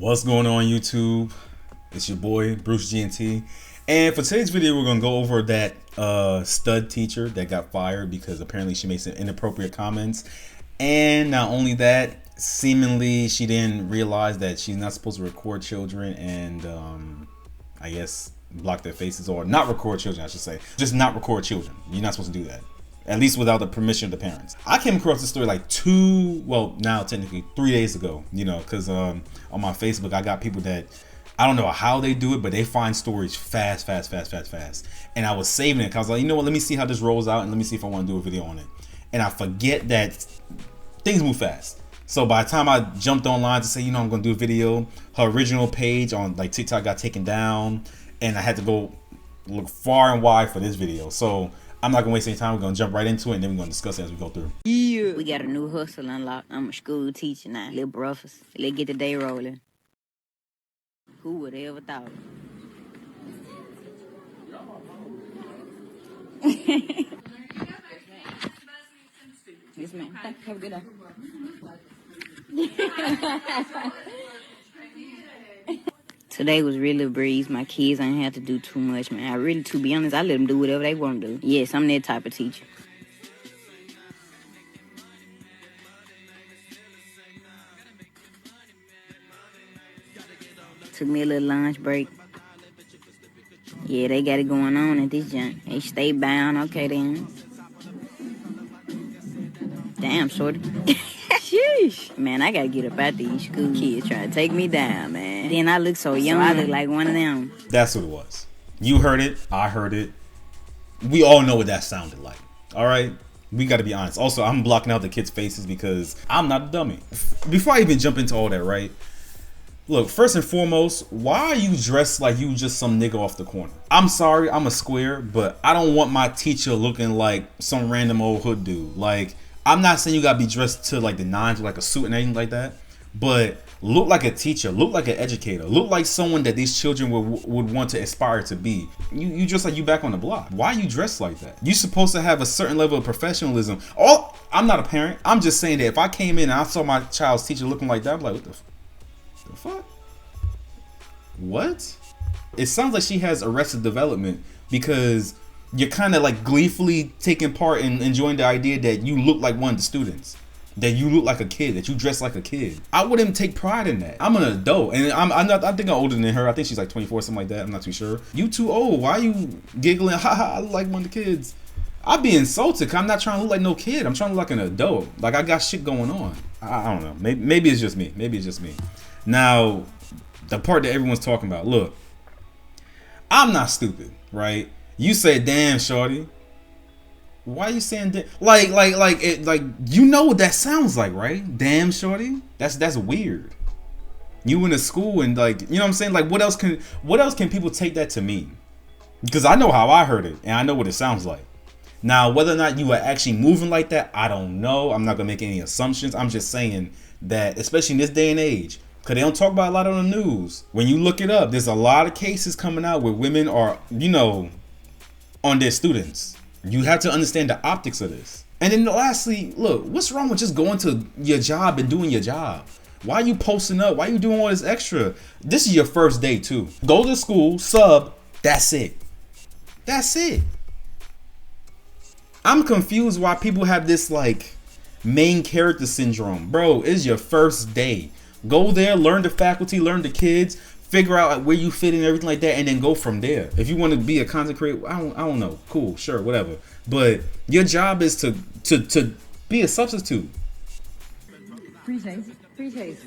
What's going on YouTube? It's your boy Bruce GNT, and for today's video we're gonna go over that stud teacher that got fired because apparently she made some inappropriate comments. And not only that, seemingly she didn't realize that she's not supposed to record children and I guess block their faces, or not record children I should say. Just not record children. You're not supposed to do that, at least without the permission of the parents. I came across this story like now technically 3 days ago, because on my Facebook I got people that I don't know how they do it, but they find stories fast. And I was saving it because I was like, you know what, let me see how this rolls out and let me see if I want to do a video on it. And I forget that things move fast. So by the time I jumped online to say, I'm going to do a video, her original page on like TikTok got taken down, and I had to go look far and wide for this video. So I'm not gonna waste any time. We're gonna jump right into it, and then we're gonna discuss it as we go through. Yeah. We got a new hustle unlocked. I'm a school teacher now. Little breakfast. Let's get the day rolling. Who would have ever thought? Yes, ma'am. Have a good day. Today was really a breeze. My kids ain't have to do too much, man. To be honest, I let them do whatever they want to do. Yes, I'm that type of teacher. Took me a little lunch break. Yeah, they got it going on at this junk. They stay bound. Okay, then. Damn, shorty. Sheesh. Man, I gotta get up out these school kids trying to take me down, man. Then I look so young. I look like one of them. That's what it was. You heard it. I heard it. We all know what that sounded like. All right? We got to be honest. Also, I'm blocking out the kids' faces because I'm not a dummy. Before I even jump into all that, right? Look, first and foremost, why are you dressed like you just some nigga off the corner? I'm sorry, I'm a square, but I don't want my teacher looking like some random old hood dude. Like, I'm not saying you gotta be dressed to like the nines with like a suit and anything like that, but look like a teacher, look like an educator, look like someone that these children would want to aspire to be. You dress like you back on the block. Why are you dressed like that? You're supposed to have a certain level of professionalism. I'm not a parent. I'm just saying that if I came in and I saw my child's teacher looking like that, I'm like, what the fuck? What? It sounds like she has Arrested Development because you're kind of like gleefully taking part in enjoying the idea that you look like one of the students, that you look like a kid, that you dress like a kid. I wouldn't take pride in that. I'm an adult, and I think I'm older than her. I think she's like 24, something like that. I'm not too sure. You too old. Why are you giggling? Haha, I look like one of the kids. I'd be insulted because I'm not trying to look like no kid. I'm trying to look like an adult. Like I got shit going on. I don't know. Maybe it's just me. Maybe it's just me. Now, the part that everyone's talking about. Look, I'm not stupid, right? You say, "Damn, shorty." Why are you saying that? Like you know what that sounds like, right? Damn, shorty. That's weird. You in a school and like, you know what I'm saying? Like, what else can people take that to mean? Because I know how I heard it and I know what it sounds like. Now, whether or not you are actually moving like that, I don't know. I'm not gonna make any assumptions. I'm just saying that, especially in this day and age, because they don't talk about a lot on the news. When you look it up, there's a lot of cases coming out where women are, on their students. You have to understand the optics of this. And then lastly, look, what's wrong with just going to your job and doing your job? Why are you posting up? Why are you doing all this extra? This is your first day too. Go to school, sub, that's it. That's it. I'm confused why people have this like main character syndrome. Bro, it's your first day. Go there, learn the faculty, learn the kids, figure out where you fit in, everything like that, and then go from there. If you want to be a content creator, I don't know. Cool, sure, whatever. But your job is to be a substitute. Appreciate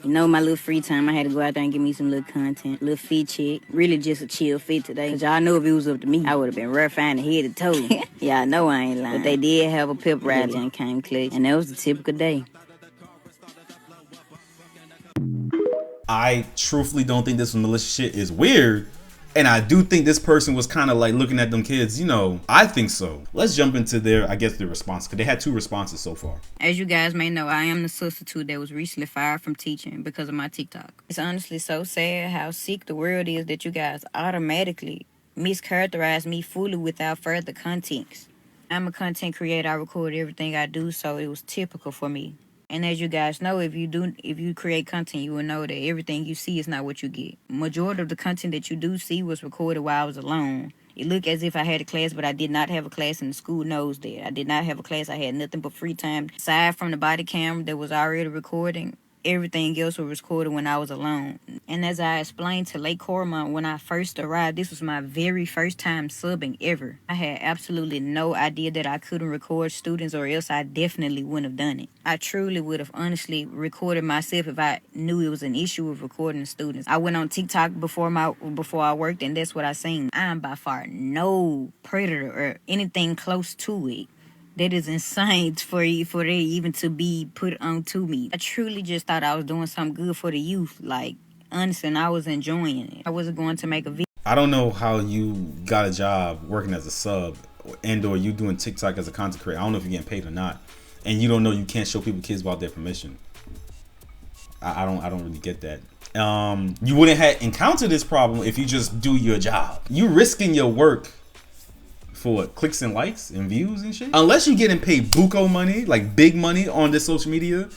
my little free time, I had to go out there and give me some little content, little fit check. Really just a chill fit today. Cause y'all know if it was up to me, I would have been rough fine head to toe. Y'all know I ain't lying. But they did have a pep rally and came clutch. And that was the typical day. I truthfully don't think this malicious shit is weird. And I do think this person was kind of like looking at them kids, I think so. Let's jump into their response, because they had 2 responses so far. As you guys may know, I am the substitute that was recently fired from teaching because of my TikTok. It's honestly so sad how sick the world is that you guys automatically mischaracterize me fully without further context. I'm a content creator. I record everything I do, so it was typical for me. And as you guys know, if you create content, you will know that everything you see is not what you get. Majority of the content that you do see was recorded while I was alone. It looked as if I had a class, but I did not have a class, and the school knows that. I did not have a class. I had nothing but free time. Aside from the body camera that was already recording, everything else was recorded when I was alone. And as I explained to Lake Cormont when I first arrived, this was my very first time subbing ever. I had absolutely no idea that I couldn't record students, or else I definitely wouldn't have done it. I truly would have honestly recorded myself if I knew it was an issue with recording the students. I went on TikTok before I worked, and that's what I seen. I am by far no predator or anything close to it. That is insane for it even to be put onto me. I truly just thought I was doing something good for the youth. Like, honestly, and I was enjoying it. I wasn't going to make a video. I don't know how you got a job working as a sub and/or you doing TikTok as a content creator. I don't know if you're getting paid or not, and you don't know you can't show people kids without their permission. I don't really get that. You wouldn't have encountered this problem if you just do your job. You risking your work for what, clicks and likes and views and shit? Unless you're getting paid buco money, like big money on this social media,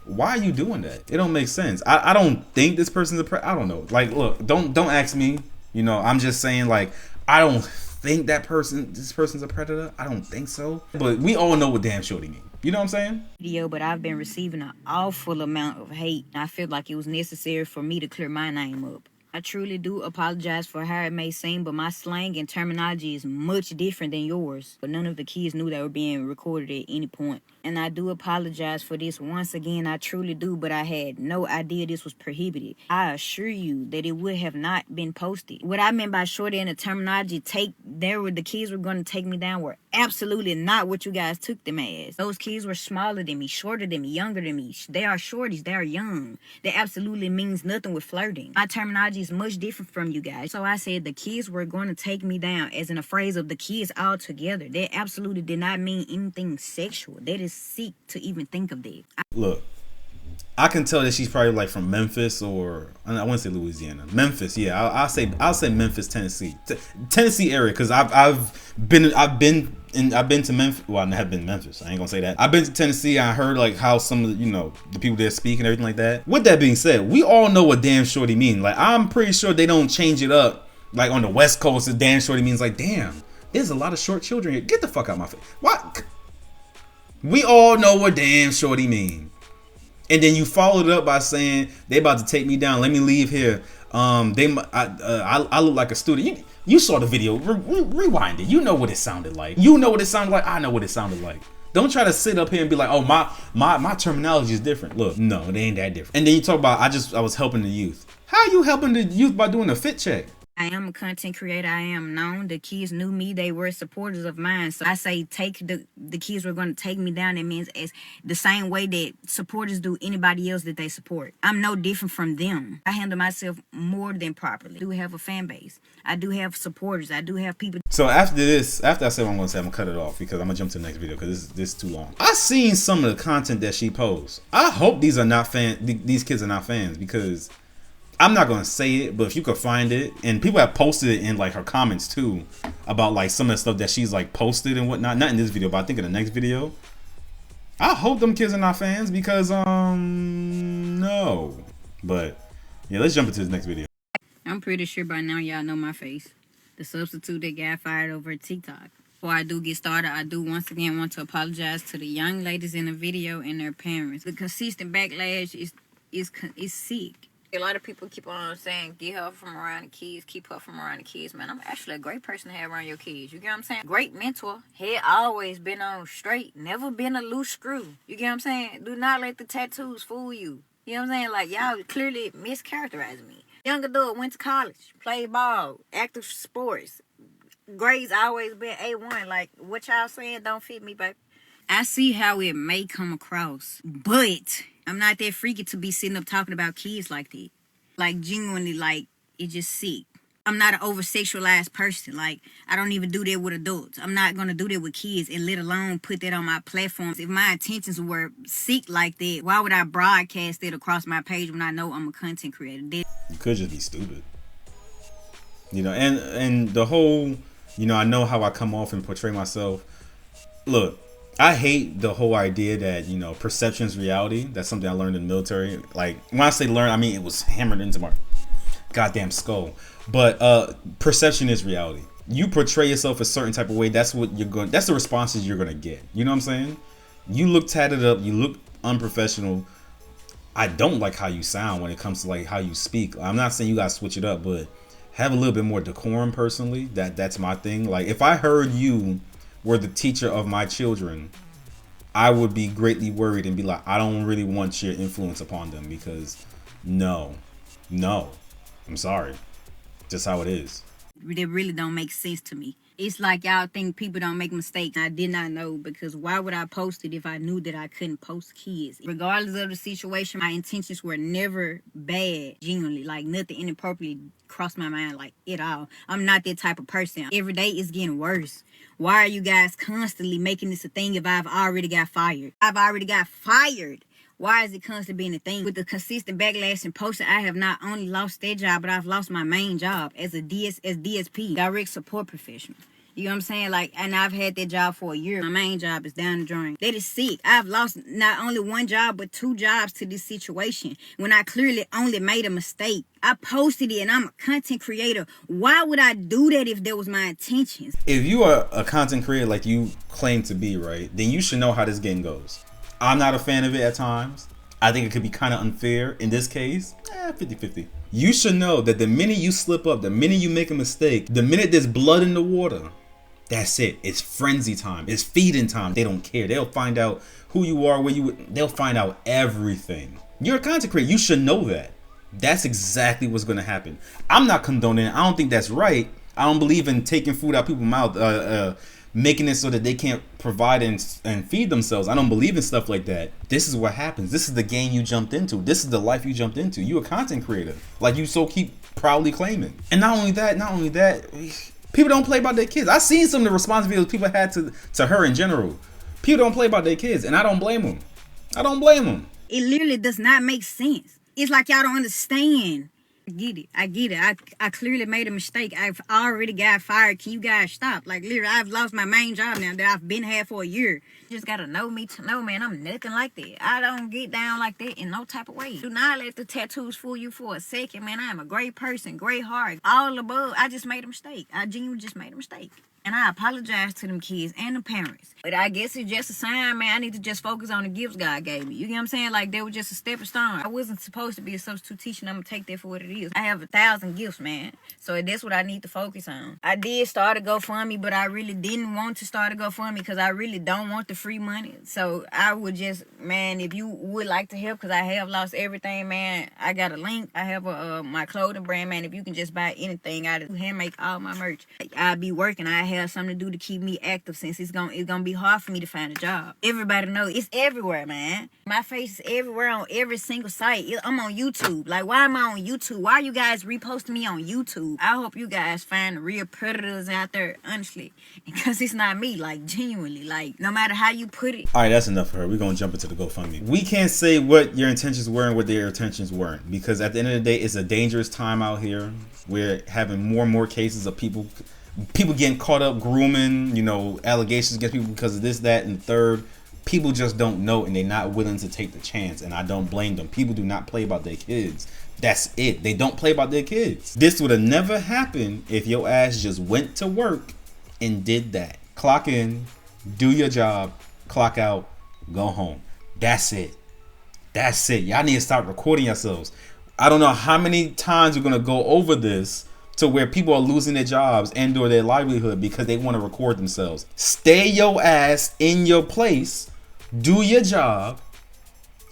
why are you doing that? It don't make sense. I don't think this person's I don't know. Like, look, don't ask me. You know, I'm just saying, like, I don't think this person's a predator. I don't think so. But we all know what damn shorty mean. You know what I'm saying? Video, but I've been receiving an awful amount of hate. I feel like it was necessary for me to clear my name up. I truly do apologize for how it may seem, but my slang and terminology is much different than yours. But none of the kids knew they were being recorded at any point. And I do apologize for this once again, I truly do, but I had no idea this was prohibited. I assure you that it would have not been posted. What I meant by shorty in the terminology, the kids were going to take me down were absolutely not what you guys took them as. Those kids were smaller than me, shorter than me, younger than me. They are shorties, they are young. That absolutely means nothing with flirting. My terminology is much different from you guys. So I said the kids were going to take me down, as in a phrase of the kids all together. That absolutely did not mean anything sexual. That is sick to even think of that. Look, I can tell that she's probably like from Memphis, or I wouldn't say Louisiana. Memphis, yeah. I'll say Memphis, Tennessee, Tennessee area, because I've been to Memphis. Well, I have been to Memphis. I ain't gonna say that. I've been to Tennessee. I heard like how some of the people there speak and everything like that. With that being said, we all know what damn shorty mean. Like, I'm pretty sure they don't change it up. Like on the West Coast, the damn shorty means like, damn, there's a lot of short children here. Get the fuck out my face. What? We all know what damn shorty mean. And then you followed it up by saying they about to take me down. Let me leave here. I look like a student. You saw the video. Rewind it. You know what it sounded like. You know what it sounded like. I know what it sounded like. Don't try to sit up here and be like, oh, my terminology is different. Look, no, it ain't that different. And then you talk about I was helping the youth. How are you helping the youth by doing a fit check? I am a content creator. I am known. The kids knew me. They were supporters of mine. So I say the kids were going to take me down. It means as the same way that supporters do anybody else that they support. I'm no different from them. I handle myself more than properly. I do have a fan base. I do have supporters. I do have people. So after I say what I'm going to say, I'm going to cut it off because I'm going to jump to the next video because this is too long. I seen some of the content that she posts. I hope these kids are not fans, because I'm not gonna say it, but if you could find it, and people have posted it in like her comments too, about like some of the stuff that she's like posted and whatnot. Not in this video, but I think in the next video. I hope them kids are not fans, because no. But yeah, let's jump into this next video. I'm pretty sure by now y'all know my face. The substitute that got fired over TikTok. Before I do get started, I do once again want to apologize to the young ladies in the video and their parents. The consistent backlash is sick. A lot of people keep on saying, get her from around the kids, keep her from around the kids. Man, I'm actually a great person to have around your kids. You get what I'm saying? Great mentor. Head always been on straight. Never been a loose screw. You get what I'm saying? Do not let the tattoos fool you. You know what I'm saying? Like, y'all clearly mischaracterizing me. Young adult, went to college, played ball, active sports. Grades always been A1. Like, what y'all saying don't fit me, baby. I see how it may come across, but I'm not that freaky to be sitting up talking about kids like that. Like, genuinely, like, it's just sick. I'm not an over-sexualized person. Like, I don't even do that with adults. I'm not going to do that with kids, and let alone put that on my platforms. If my intentions were sick like that, why would I broadcast it across my page when I know I'm a content creator? You could just be stupid. And the whole, I know how I come off and portray myself. Look, I hate the whole idea that, you know, perception is reality. That's something I learned in the military. Like, when I say learn, I mean it was hammered into my goddamn skull. But perception is reality. You portray yourself a certain type of way, that's what you're going, that's the responses you're gonna get. You know what I'm saying? You look tatted up, you look unprofessional. I don't like how you sound when it comes to like how you speak. I'm not saying you gotta switch it up, but have a little bit more decorum personally. That's my thing. Like, if I heard you were the teacher of my children, I would be greatly worried and be like, I don't really want your influence upon them, because no, I'm sorry, just how it is. They really don't make sense to me. It's like y'all think people don't make mistakes. I did not know, because why would I post it if I knew that I couldn't post kids? Regardless of the situation, my intentions were never bad, genuinely. Like, nothing inappropriately crossed my mind, like, at all. I'm not that type of person. Every day it's getting worse. Why are you guys constantly making this a thing if I've already got fired? I've already got fired. Why is it constantly being a thing? With the consistent backlash and posting, I have not only lost that job, but I've lost my main job as a DSP, direct support professional. You know what I'm saying? Like, and I've had that job for a year. My main job is down the drain. That is sick. I've lost not only one job, but 2 jobs to this situation when I clearly only made a mistake. I posted it and I'm a content creator. Why would I do that if that was my intentions? If you are a content creator like you claim to be, right, then you should know how this game goes. I'm not a fan of it at times. I think it could be kind of unfair. In this case, 50-50. You should know that the minute you slip up, the minute you make a mistake, the minute there's blood in the water, that's it. It's frenzy time. It's feeding time. They don't care. They'll find out who you are, they'll find out everything. You're a content creator. You should know that. That's exactly what's going to happen. I'm not condoning it. I don't think that's right. I don't believe in taking food out people's mouth, making it so that they can't provide and feed themselves. I don't believe in stuff like that. This is what happens. This is the game you jumped into. This is the life you jumped into. You a content creator, like you so keep proudly claiming. And not only that, people don't play about their kids. I've seen some of the response videos people had to her in general. People don't play about their kids, and I don't blame them. It literally does not make sense. It's like y'all don't understand. I get it. I clearly made a mistake. I've already got fired. Can you guys stop? Like, literally, I've lost my main job now that I've been here for a year. You just gotta know me to know, man, I'm nothing like that. I don't get down like that in no type of way. Do not let the tattoos fool you for a second, man. I am a great person, great heart, all above. I just made a mistake. I genuinely just made a mistake. And I apologize to them kids and the parents. But I guess it's just a sign, man. I need to just focus on the gifts God gave me. You get what I'm saying? Like, they were just a stepping stone. I wasn't supposed to be a substitute teacher, and I'm going to take that for what it is. I have 1,000 gifts, man. So that's what I need to focus on. I did start a GoFundMe, but I really didn't want to start a GoFundMe because I really don't want the free money. So I would just, man, if you would like to help, because I have lost everything, man, I got a link. I have my clothing brand, man. If you can just buy anything, I hand make all my merch. I'll be working. I have something to do to keep me active, since it's gonna be hard for me to find a job. Everybody know it's everywhere, man. My face is everywhere on every single site. I'm on YouTube. Like, why am I on YouTube? Why are you guys reposting me on YouTube? I hope you guys find the real predators out there, honestly, because it's not me. Like, genuinely, like, no matter how you put it. All right, that's enough for her. We're gonna jump into the GoFundMe. We can't say what your intentions were and what their intentions weren't, because at the end of the day, it's a dangerous time out here. We're having more and more cases of people getting caught up grooming, you know, allegations against people because of this, that, and the third. People just don't know, and they're not willing to take the chance, and I don't blame them. People do not play about their kids. That's it. They don't play about their kids. This would have never happened if your ass just went to work and did that. Clock in, do your job, clock out, go home. That's it. That's it. Y'all need to start recording yourselves. I don't know how many times we're going to go over this to where people are losing their jobs and or their livelihood because they want to record themselves. Stay your ass in your place, do your job,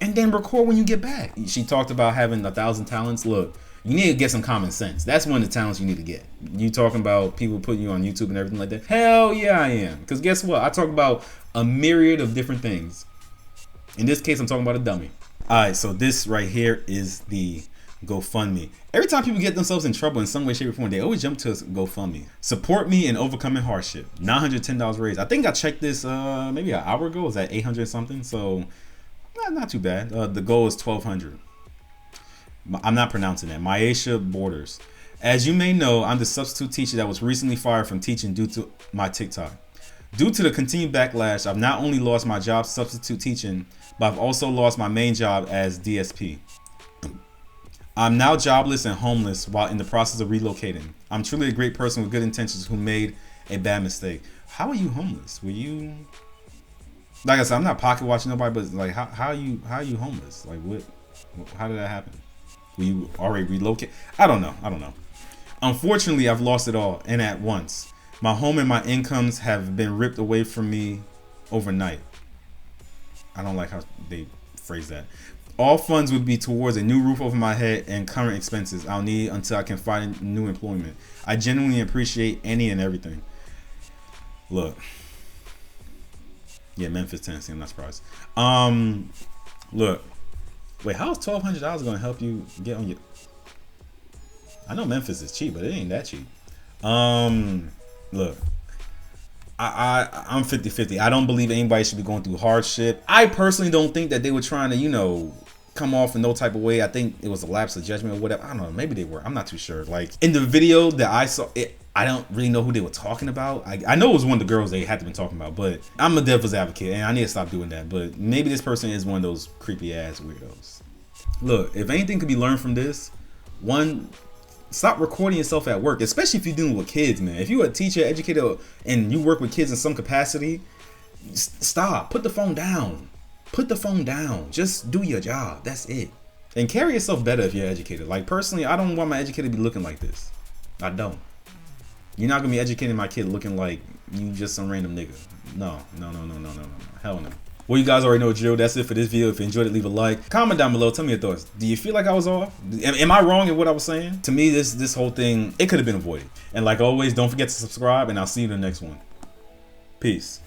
and then record when you get back. She talked about having 1,000 talents. Look, you need to get some common sense. That's one of the talents you need to get. You talking about people putting you on YouTube and everything like that? Hell yeah, I am. Because guess what? I talk about a myriad of different things. In this case, I'm talking about a dummy. All right, so this right here is the GoFundMe. Every time people get themselves in trouble in some way, shape, or form, they always jump to GoFundMe. Support me in overcoming hardship. $910 raised. I think I checked this maybe an hour ago. It was at 800 something. So not too bad. The goal is 1,200. I'm not pronouncing that. Myesha Borders. As you may know, I'm the substitute teacher that was recently fired from teaching due to my TikTok. Due to the continued backlash, I've not only lost my job substitute teaching, but I've also lost my main job as DSP. I'm now jobless and homeless while in the process of relocating. I'm truly a great person with good intentions who made a bad mistake. How are you homeless? Were you, like I said, I'm not pocket watching nobody, but like how are you homeless? Like what? How did that happen? Were you already relocated? I don't know. Unfortunately, I've lost it all and at once. My home and my incomes have been ripped away from me overnight. I don't like how they phrase that. All funds would be towards a new roof over my head and current expenses I'll need until I can find new employment. I genuinely appreciate any and everything. Look. Yeah, Memphis, Tennessee. I'm not surprised. Look. Wait, how is $1,200 going to help you get on your... I know Memphis is cheap, but it ain't that cheap. Look, I'm 50-50. I don't believe anybody should be going through hardship. I personally don't think that they were trying to, you know, come off in no type of way. I think it was a lapse of judgment or whatever. I don't know. Maybe they were. I'm not too sure. Like in the video that I saw, I don't really know who they were talking about. I know it was one of the girls they had to been talking about, but I'm a devil's advocate and I need to stop doing that. But maybe this person is one of those creepy ass weirdos. Look, if anything could be learned from this, one, stop recording yourself at work, especially if you're dealing with kids, man. If you're a teacher, educator, and you work with kids in some capacity, stop. Put the phone down. Put the phone down. Just do your job. That's it. And carry yourself better if you're educated. Like, personally, I don't want my educator to be looking like this. I don't. You're not going to be educating my kid looking like you just some random nigga. No. Hell no. Well, you guys already know the drill. That's it for this video. If you enjoyed it, leave a like. Comment down below. Tell me your thoughts. Do you feel like I was off? Am I wrong in what I was saying? To me, this whole thing, it could have been avoided. And like always, don't forget to subscribe, and I'll see you in the next one. Peace.